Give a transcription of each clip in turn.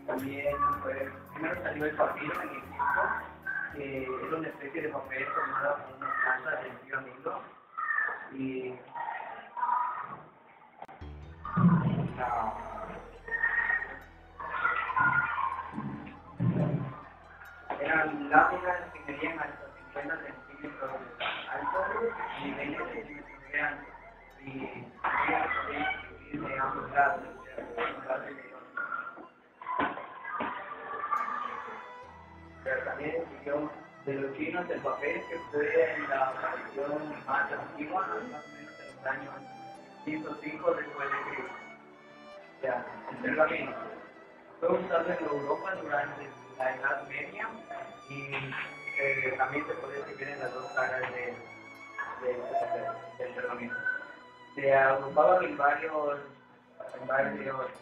También, pues, primero salió el papiro en el disco, que era una especie de papel formado con unas casas de estilo negro. Y eran láminas que medían hasta 50 centímetros altos, niveles de centímetros de ancho, y había que poder escribir de ambos lados, pero también escribió de los chinos el papel, que fue la aparición más antigua, más o menos en los años 105 después de Cristo. Ya, el pergamino fue usado en Europa durante la Edad Media y también se puede escribir en las dos caras del pergamino. Se agrupaban en varios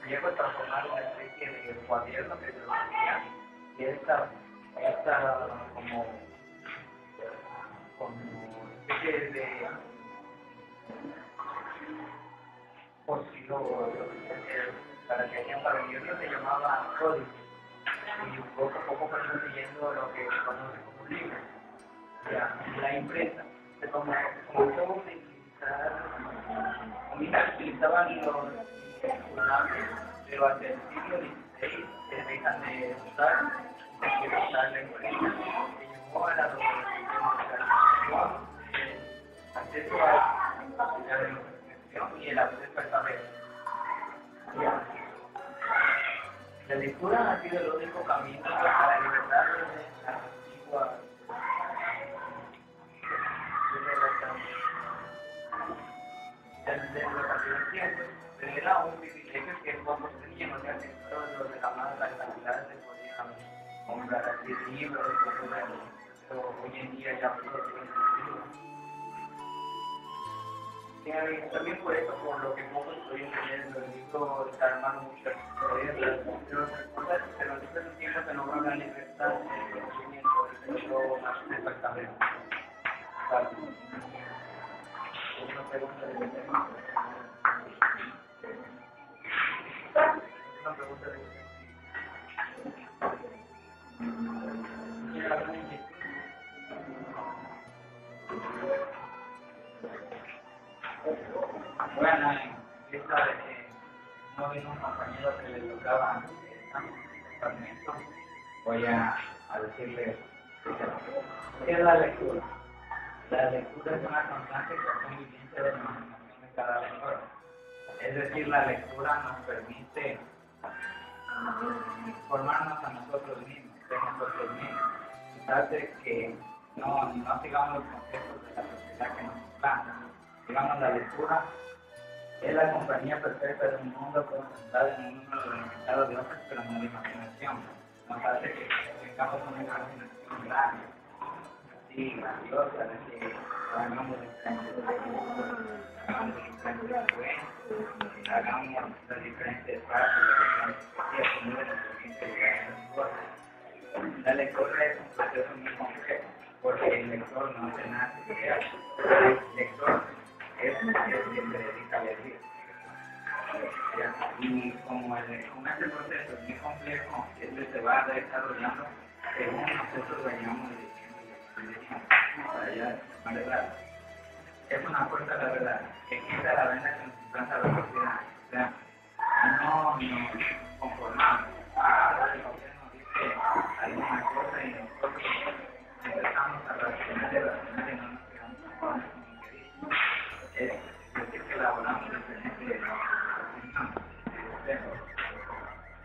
viejos transformados en una especie de cuaderno que se hacía, y esta como especie de porcino para que hacían para ellos se llamaba códice, y poco a poco fueron siguiendo lo que se conoce como un libro. La imprenta se comenzó a utilizaban los incunables, pero hasta el siglo XVI se dejan de usar quiero darle cuenta que llevó a la democratización, acceso a la democratización y el acceso al saber. La lectura ha sido el único camino a la libertad de las antiguas. Desde los antiguos tiempos, pero era un privilegio que pocos tenían, o sea, que todos los de la mano las cantidades se podían comprar así libros, pero hoy en día ya todos tienen libros. También por eso, por lo que pocos podían tener los libros, se armaron muchas historias, pero recuerda que los libros en tiempo se logró la libertad de conocimiento, y se logró más exactamente. Una pregunta de tema. Una pregunta de tema. Bueno, esta no vino un compañero que le tocaba fragmento. Voy a decirle qué es la lectura. La lectura es una constante convivencia de la imaginación de cada lector. Es decir, la lectura nos permite formarnos a nosotros mismos, de nosotros mismos. Hace que no sigamos los conceptos de la sociedad que nos implanta. Digamos, la lectura es la compañía perfecta de un mundo concentrado en un número limitado de hojas, pero no de imaginación. Nos hace que tengamos una imaginación grande, así, grandiosa, de que hagamos diferentes hagamos diferentes influencias, hagamos las diferentes partes de la diferentes lugares. La lectura es un proceso muy complejo, porque el lector no se nace crear. El lector es el que se dedica a leer. Y como este proceso es muy complejo, este se va desarrollando según nosotros vayamos diciendo, ¿verdad? Es una fuerza de la verdad, que quita la venda que nos implanta la sociedad. O sea, no nos conformamos. Ahora el gobierno dice alguna cosa y nosotros empezamos a racionar y no nos quedamos con lo que dice. Es decir, que elaboramos diferentes opiniones.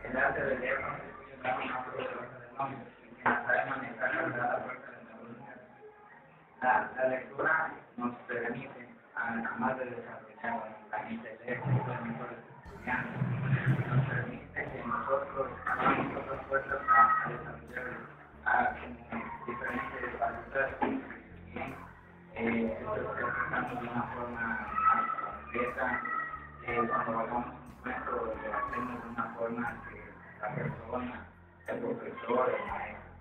El arte de leer constituye una prueba de nombre, que nos sabe manejar la fuerza de la voluntad. La lectura nos permite, además de desarrollar la inteligencia de nuestros estudiantes, nos permite que nosotros fuerzas a desarrollar diferentes facultades y esto se expresamos de una forma más completa. Cuando hagamos un cuento, lo hacemos de una forma que la persona, el profesor,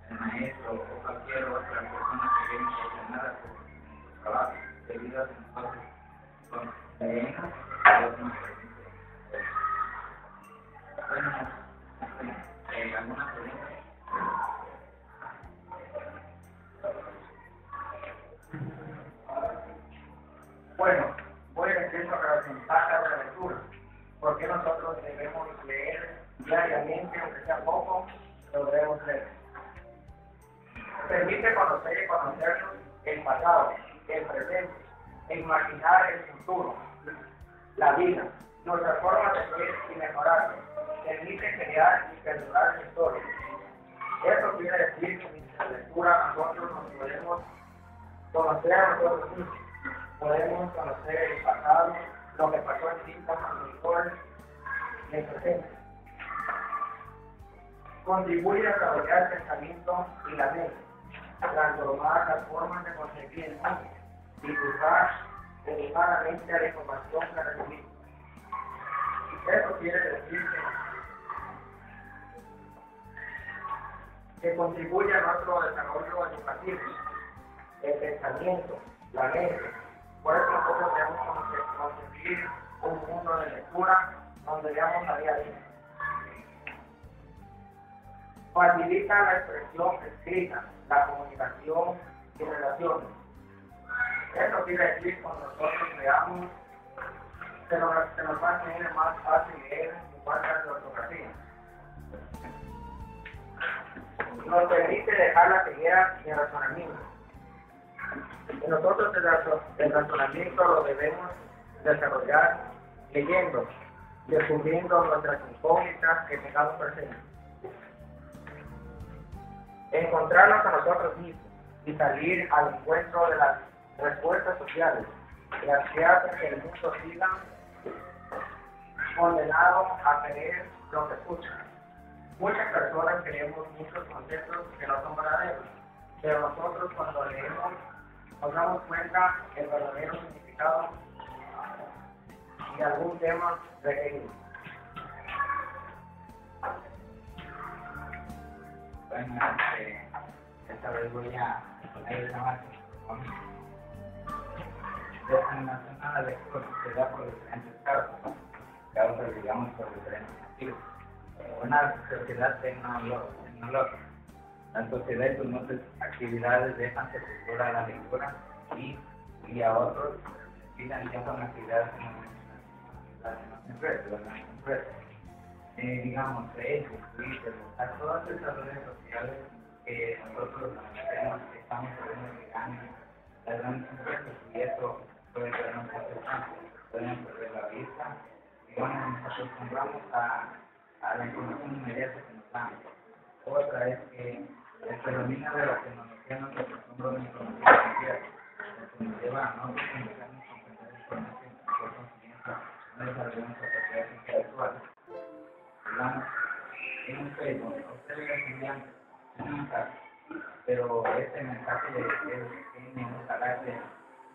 el maestro o cualquier otra persona que viene impresionada por nuestro trabajo, debido a que nosotros leemos los más bueno, ¿alguna pregunta? Bueno, voy a decir sobre las ventajas de la lectura. ¿Por qué nosotros debemos leer diariamente, aunque sea poco, lo debemos leer? Permite conocer y conocernos el pasado, el presente, e imaginar el futuro, la vida, nuestras formas de ser y mejorar. Permite crear y perdurar la historia. Eso quiere decir que mediante la lectura nosotros nos podemos conocer a nosotros mismos, podemos conocer el pasado, lo que pasó en tiempos anteriores y el presente. Contribuye a desarrollar el pensamiento y la mente, transformar las formas de concebir el mundo, divulgar educadamente a la información que recibimos. Eso quiere decir que contribuye a nuestro desarrollo educativo, el pensamiento, la mente. Por eso nosotros debemos concebir un mundo de lectura donde veamos a día a día. Facilita la expresión escrita, la comunicación y relaciones. Eso quiere decir que cuando nosotros leamos, se nos va a tener más fácil leer en cuanto a la ortografía. nos permite dejar la ceguera de razonamiento. Y nosotros el razonamiento lo debemos desarrollar leyendo, descubriendo nuestras incógnitas que tengamos presentes. Encontrarnos a nosotros mismos y salir al encuentro de las respuestas sociales, las que hacen que el mundo siga condenado a creer lo que escucha. Muchas personas creemos muchos conceptos que no son verdaderos, pero nosotros cuando leemos nos damos cuenta del verdadero significado de algún tema referido. Bueno, esta vez voy a poner una base determinación de sociedad por diferentes causas, digamos, por diferentes motivos. Una sociedad tecnológica. La sociedad y sus múltiples actividades dejan sepultura a la lectura y a otros quitan tiempo en actividades como las empresas. Digamos, Facebook, Twitter, a todas esas redes sociales que nosotros tenemos, que estamos poniendo que ganen las grandes empresas, y eso puede ser una consecuencia, pueden perder la vista, y bueno, nos acostumbramos a la información inmediata que nos dan. Otra es que el predominio de la tecnología nos acostumbra a la información inmediata, lo que nos lleva a no comunicarnos con comprender información por conocimiento, no desarrollamos capacidades intelectuales. Digamos, en un Facebook, ustedes envían un mensaje, pero este mensaje tiene un carácter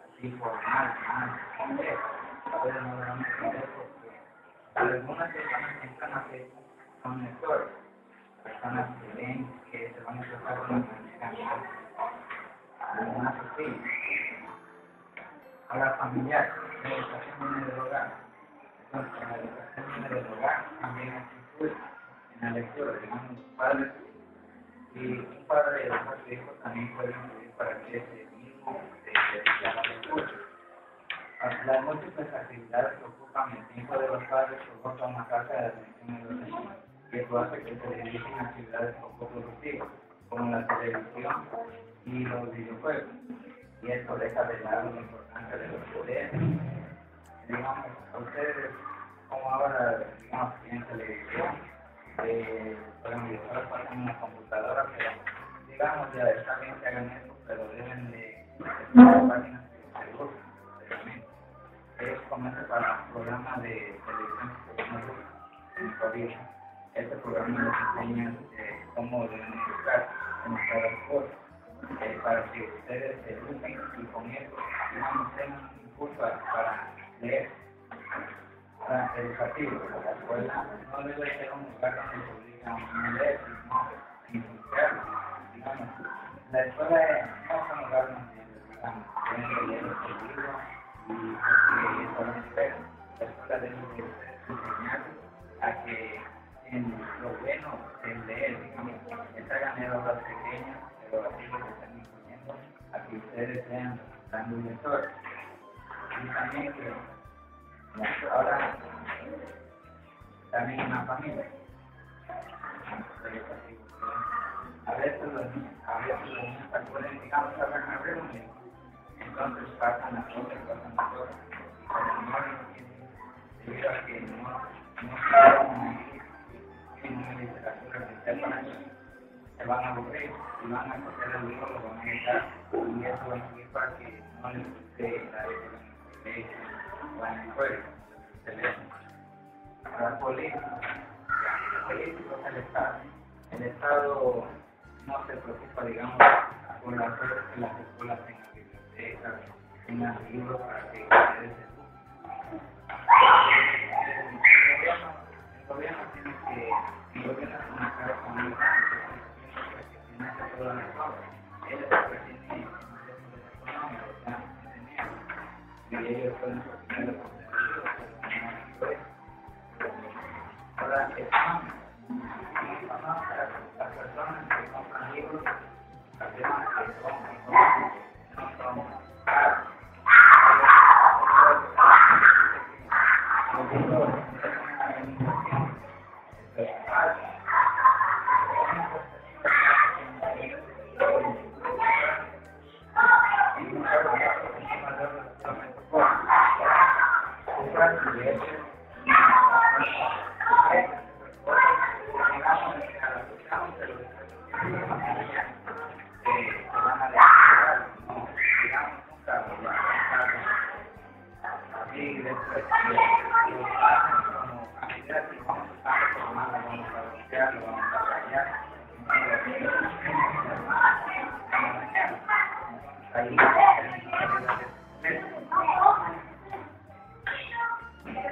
así formal, más complejo. A veces no lo vamos a entender porque algunas personas que entran a Facebook son lectores, personas que ven que se van a tratar con la manera más así. Ahora, familiar, la educación viene del hogar. Entonces, la educación viene del hogar también en la lectura, digamos, padres, y un padre educa a su hijo también puede influir para que ese mismo se la lectura. Las múltiples actividades que ocupan el tiempo de los padres provocan una falta de atención en los niños, y eso hace que se dirijan actividades poco productivas, como la televisión y los videojuegos, y esto deja de lado la importancia de los poderes. Digamos, a ustedes, como ahora, digamos, tienen televisión, pueden videojuegos, pasan una computadora, pero digamos, ya está bien que hagan eso, pero deben de las páginas que se usan, realmente. Ellos comienzan para un programa de televisión que se llama Infovision. Este programa les enseña cómo deben educar en cada cosas, para que ustedes se eduquen y con eso, digamos, tengan un impulso para leer. Educativo, la escuela no debe ser un lugar donde se obliga a leer, sino iniciar, digamos. La escuela no es un lugar donde deben leer el libro y porque eso no espera. La escuela debe enseñar a que en lo bueno es leer, digamos, esta ganera de las pequeñas, pero así que se están imponiendo a que ustedes sean grandes lectores. Y también que ahora también en la familia. A veces los niños pueden, digamos, hablar una reunión, entonces pasan las cosas, y como no debido a que no tienen una literatura que sepan, se van a aburrir y van a coger el libro, lo van a dejar, y eso va a servir para que no les guste la literatura. Bueno, pues, la política es el Estado. El Estado no se preocupa, digamos, por las cosas que las escuelas tengan bibliotecas, tengan libros para que ustedes se eduquen. El gobierno tiene que, el gobierno es una cara comunitaria, que tiene que hacer todas las cosas. Él es el que tiene el económico, o sea, y ellos pueden sostener los contenidos, pero ahora están las personas que compran libros, las personas que compran no son caros.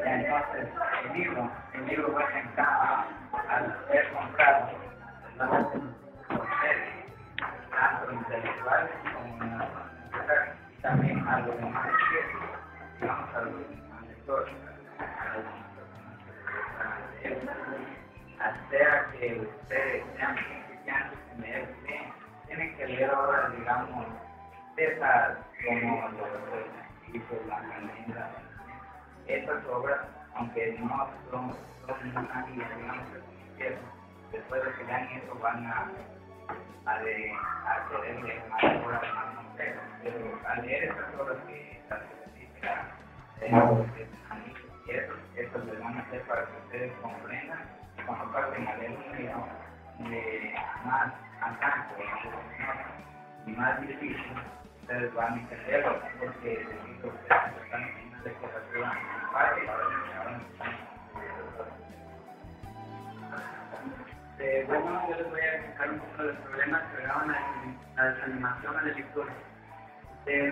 Entonces, el libro fue en cambio, al ser comprado, tanto intelectual como en la zona y también a los demás, digamos, a los lectores, hasta que ustedes sean cristianos en el bien, tienen que leer ahora, digamos, esas como los hizo la calenda. Estas obras, aunque no son una guía, digamos, después de que lean eso van a querer leer más obras más complejas, pero al leer estas obras que las eso les van a hacer para que ustedes comprendan y cuando pasen a leer un libro más ancho y más difícil, ustedes van a entenderlo porque el libro ustedes están en una declaración fácil. Bueno, yo les voy a explicar un poco de los problemas que daban en la desanimación a la lectura.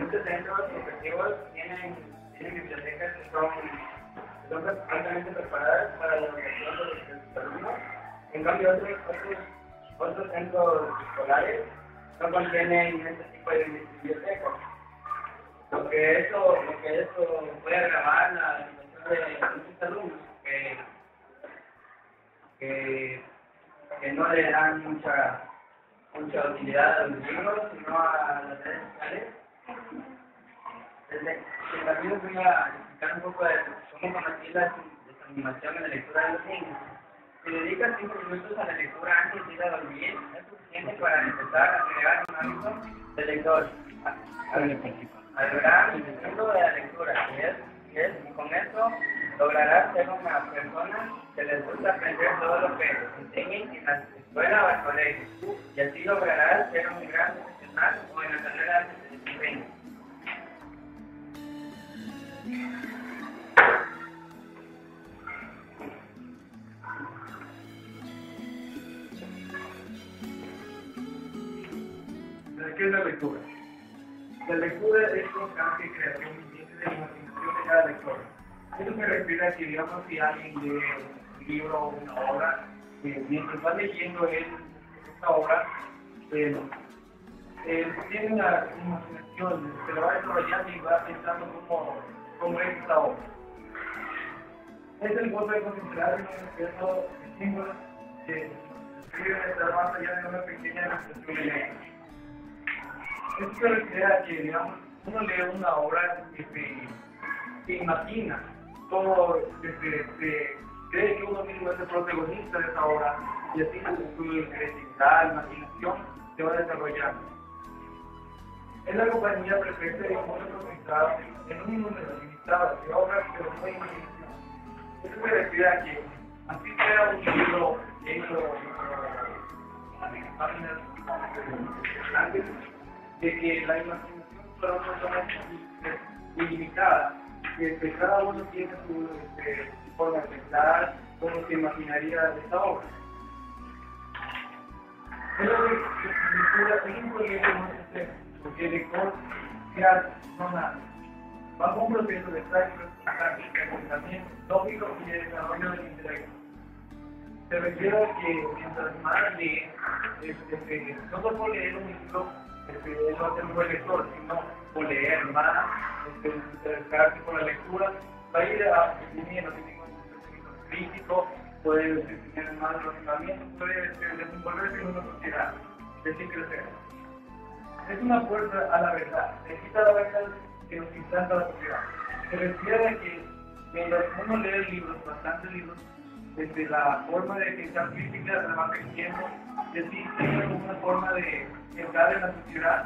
Muchos centros educativos tienen bibliotecas que son altamente preparadas para la educación de los alumnos. En cambio, otros centros escolares no contienen este tipo de bibliotecas. Lo que eso puede agravar la situación de muchos alumnos que no le dan mucha utilidad a los libros, sino a las redes sociales. También les voy a explicar un poco de cómo conocí la desanimación en la lectura de los niños. Si dedicas 5 minutos a la lectura antes de ir a dormir, es suficiente para empezar a crear un hábito de lector. Agregar el mundo de la lectura, y con esto lograrás ser una persona que les gusta aprender todo lo que enseñen en la escuela o en el colegio, y así lograrás ser un gran profesional o en la carrera de desempeño. ¿Qué es la lectura? La lectura es constante creación y de imaginación de cada lector. Eso se refiere a que, digamos, si alguien lee un libro o una obra, mientras va leyendo esta obra, tiene una imaginación, se lo va desarrollando y va pensando cómo es esta obra. Es el gozo de concentrarse en un espejo de símbolos que escriben estar más allá de una pequeña ilustración de ley. Esto se refiere a que, digamos, uno lee una obra que se imagina, todo cree que uno mismo es el protagonista de esa obra, y así su creatividad, imaginación se va desarrollando. Es la compañía perfecta de un número limitado, en un número limitado de obras, pero no hay imaginación. Esto se refiere a que, así sea un libro hecho en páginas grandes, de que la imaginación para una persona es ilimitada, que cada uno tiene su forma de pensar, cómo se imaginaría esta obra. Pero la lectura es un proceso muy complejo, porque el lector bajo un proceso de práctica, pensamiento lógico y de desarrollo del intelecto. Se refiere a que mientras más lee, no solo leer un libro, no hacer un buen lector, sino por leer más, interesarse por la lectura, va a ir definiendo un crítico, puede tener más razonamiento, puede desenvolverse en una sociedad, decir crecer. Es una puerta a la verdad, necesita la verdad que nos implanta la sociedad. Se refiere a que mientras uno lee libros, bastantes libros, desde la forma de pensar crítica se va creciendo, y así tiene una forma de entrar en la sociedad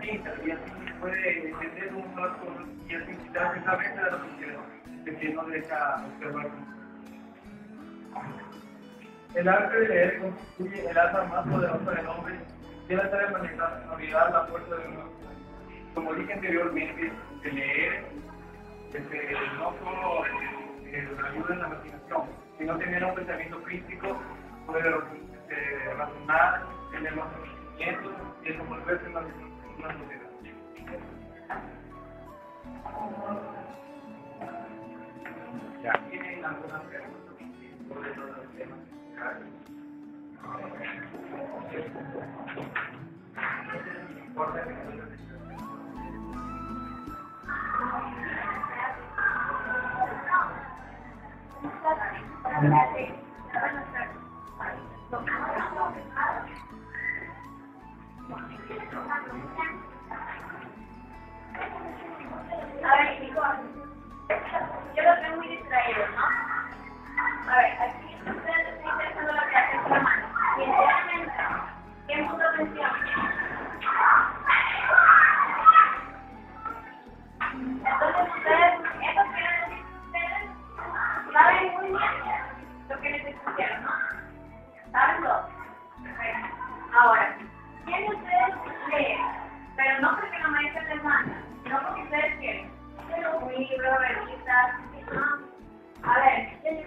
distinta, y así puede entender unas cosas y así quitar precisamente de la sociedad. de que no deja observar. El arte de leer constituye el arma más poderosa del hombre. Debe estar en unidad la fuerza de uno. Como dije anteriormente, de leer no solo ayuda en la imaginación, sino tener un pensamiento crítico, poder razonar, tener más conocimientos y desenvolverse en la sociedad. Ya. ¿Tienen algunas preguntas sobre los temas? A ver, chicos, yo los veo muy distraídos, ¿no? A ver, aquí ustedes están intentando lo que hacen con la mano. Sinceramente, ¿qué puta atención? Entonces ustedes, eso quiere decir que ustedes saben muy bien lo que les expusieron, ¿no? ¿Saben todo? Perfecto. Ahora, ¿quién de ustedes lee? Pero no porque la maestra les manda, sino porque ustedes quieren. Un libro, revistas, ¿no? A ver, ¿qué leer?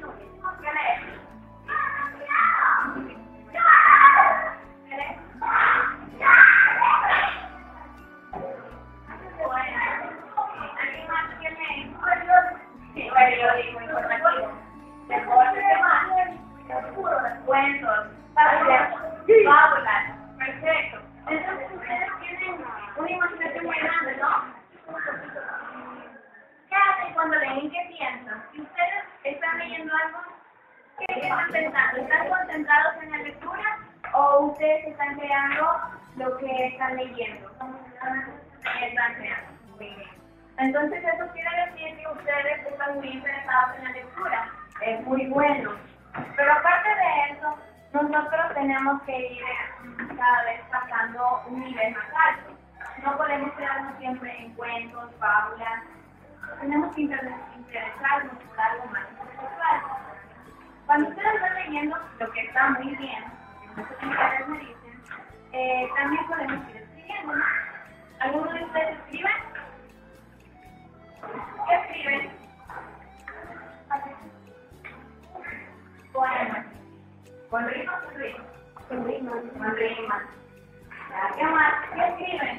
¿Alguien más tiene periódico informativo? Deportes, cuentos, fábulas? Perfecto. Entonces ustedes tienen una imaginación muy grande, ¿no? ¿Qué hacen cuando leen? ¿Qué piensan? Si ustedes están leyendo algo, ¿qué están pensando? ¿Están concentrados en la lectura o ustedes están creando lo que están leyendo? Están creando. Muy bien. Entonces eso quiere decir que ustedes están muy interesados en la lectura. Es muy bueno. Pero aparte de eso, nosotros tenemos que ir cada vez pasando un nivel más alto. No podemos quedarnos siempre en cuentos, fábulas. Tenemos que interesarnos por algo más intelectual. Cuando ustedes van leyendo, lo que está muy bien, lo que ustedes me dicen, también podemos ir escribiendo, ¿no? ¿Alguno de ustedes escribe? ¿Qué escriben? Poemas. ¿Con rimas o sin rimas? Con rimas. Con rimas. ¿Qué más? ¿Qué escriben?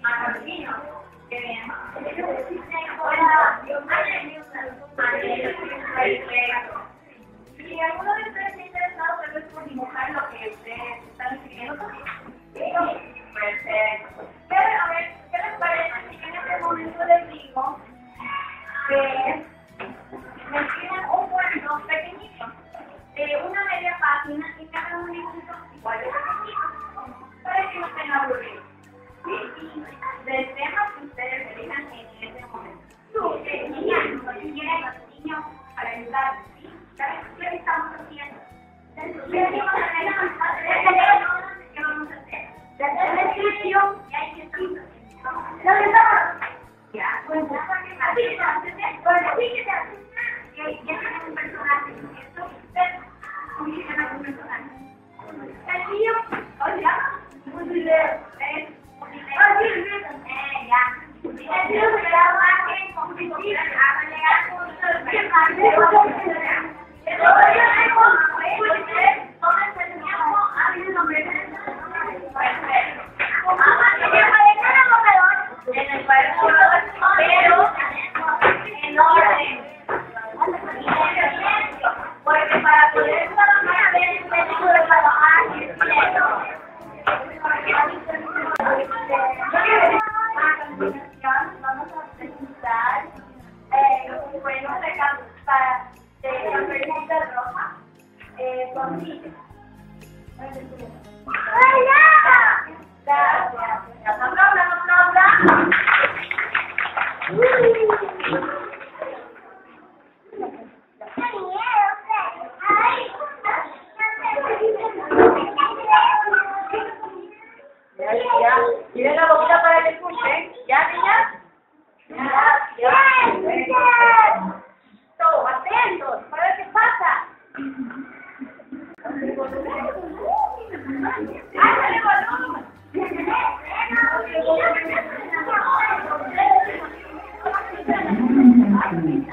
Martino. Qué bien. ¿Y alguno de ustedes está interesado tal vez por dibujar lo que ustedes están escribiendo? Perfecto. A ver, ¿qué les parece si en este momento les digo que me escriben un cuento pequeñito, de una media página y me hagan un dibujo igual de pequeñito, para que no estén aburridos? Y del tema que ustedes elijan en ese momento. Tú, niñas, si quieren los niños para ayudar, ¿sí? ¿Sabes qué estamos haciendo? ¿Qué vamos a hacer? ¿Qué vamos a hacer? La descripción y hay que escribir. ¿Dónde estamos? Ya, pues, que tienen un personaje, ¿cierto? Ustedes utilizan algún personaje. El tío, oiga, un video, ya. El tío se da más que competir, a llegar con porque para poder trabajar deben de trabajar vamos a presentar los buenos regalos para Campernita Roja con niños. Gracias. Aplaudan. Ya. Miren la boquita para que escuchen. ¿Ya, niñas? Ya. destruir.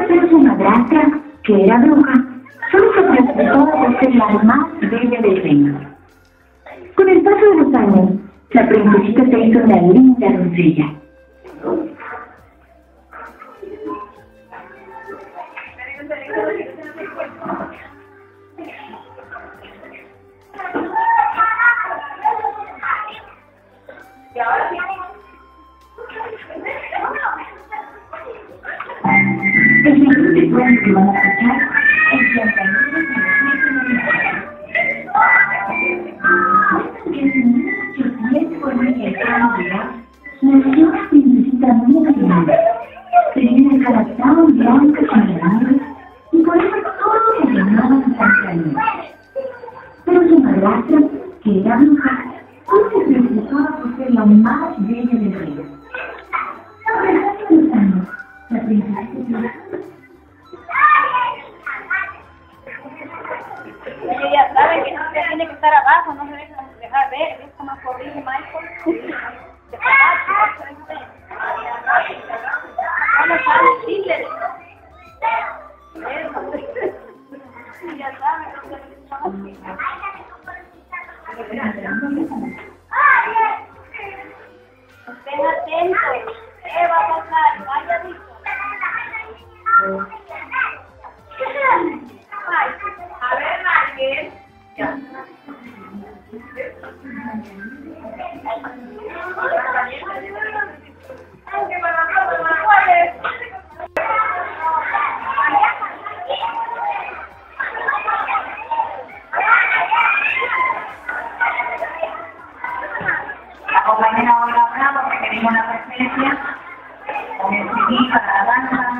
Pero su madrastra, que era bruja, solo se preocupó por ser la más bella del reino. Con el paso de los años, la princesita se hizo una linda doncella. El siguiente cuento que van a escuchar es Blancanieves y los 7 años. Cuentan que en 1810 nació una princesita muy hermosa. Tenía el cara tan blanco como la nieve y por eso todos se llamaban Blancanieves. Pero su madrastra, que era bruja, no se preocupaba por ser la más bella del reino. Por el paso de los años, la princesita Ella ya sabe que no se tiene que estar abajo, no se deja ver, es como corrijo Michael. Vamos a decirle. Ya sabe, estén atentos. ¿Qué va a pasar? Vaya dicho. A ver, Raquel. Acompañen ahora a Bravo porque tenemos una presencia con el CD para la danza.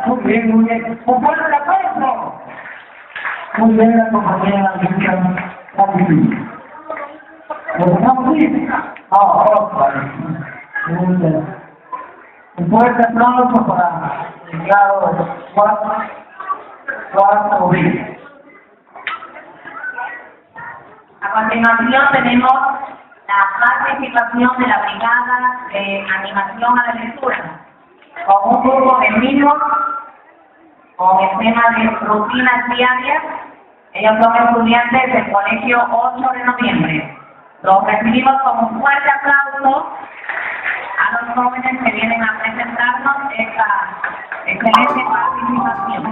Muy bien, muy bien. ¡Un fuerte aplauso! Muy bien, la compañera Cristian. ¿Lo dejamos ir? Vale. Muy bien. Un fuerte aplauso para el grado 4 B. A continuación tenemos la participación de la Brigada de Animación a la Lectura, con un grupo de niños con el tema de rutinas diarias. Ellos son estudiantes del Colegio 8 de Noviembre. Los recibimos con un fuerte aplauso a los jóvenes que vienen a presentarnos esta excelente participación.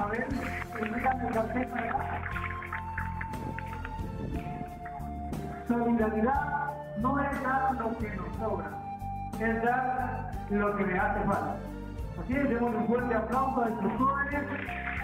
A ver, explícame el concepto de solidaridad no es dar lo que nos sobra, es dar lo que me hace falta. Así es, demos un fuerte aplauso a estos jóvenes.